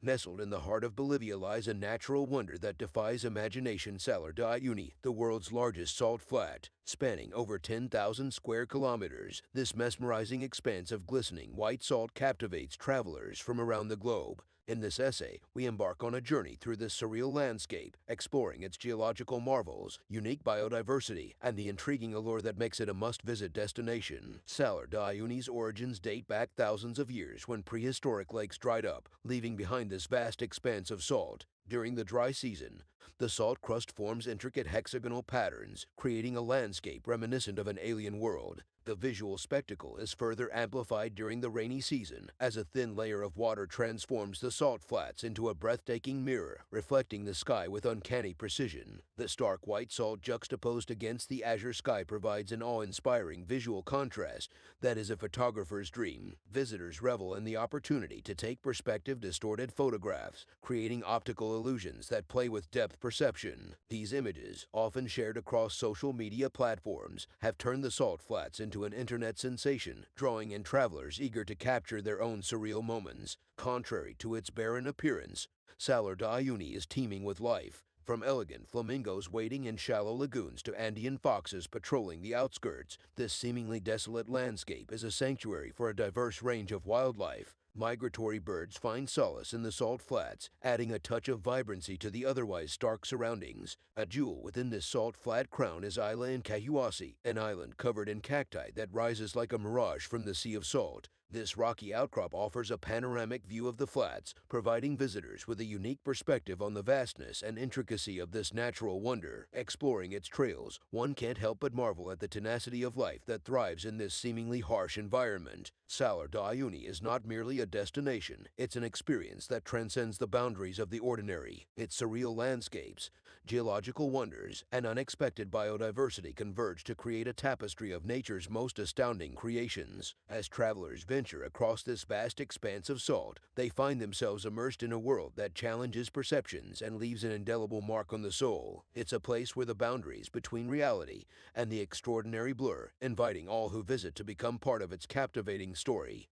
Nestled in the heart of Bolivia lies a natural wonder that defies imagination. Salar de Uyuni, the world's largest salt flat, spanning over 10,000 square kilometers. This mesmerizing expanse of glistening white salt captivates travelers from around the globe. In this essay, we embark on a journey through this surreal landscape, exploring its geological marvels, unique biodiversity, and the intriguing allure that makes it a must-visit destination. Salar de Uyuni's origins date back thousands of years when prehistoric lakes dried up, leaving behind this vast expanse of salt. During the dry season, the salt crust forms intricate hexagonal patterns, creating a landscape reminiscent of an alien world. The visual spectacle is further amplified during the rainy season, as a thin layer of water transforms the salt flats into a breathtaking mirror, reflecting the sky with uncanny precision. The stark white salt juxtaposed against the azure sky provides an awe-inspiring visual contrast that is a photographer's dream. Visitors revel in the opportunity to take perspective-distorted photographs, creating optical illusions that play with depth perception. These images, often shared across social media platforms, have turned the salt flats into an internet sensation, drawing in travelers eager to capture their own surreal moments. Contrary to its barren appearance, Salar de Uyuni is teeming with life. From elegant flamingos wading in shallow lagoons to Andean foxes patrolling the outskirts, this seemingly desolate landscape is a sanctuary for a diverse range of wildlife. Migratory birds find solace in the salt flats, adding a touch of vibrancy to the otherwise stark surroundings. A jewel within this salt flat crown is Isla in Cahuasi, an island covered in cacti that rises like a mirage from the sea of salt. This rocky outcrop offers a panoramic view of the flats, providing visitors with a unique perspective on the vastness and intricacy of this natural wonder. Exploring its trails, one can't help but marvel at the tenacity of life that thrives in this seemingly harsh environment. Salar de Uyuni is not merely a destination, it's an experience that transcends the boundaries of the ordinary. Its surreal landscapes, geological wonders, and unexpected biodiversity converge to create a tapestry of nature's most astounding creations. As travelers venture across this vast expanse of salt, they find themselves immersed in a world that challenges perceptions and leaves an indelible mark on the soul. It's a place where the boundaries between reality and the extraordinary blur, inviting all who visit to become part of its captivating story.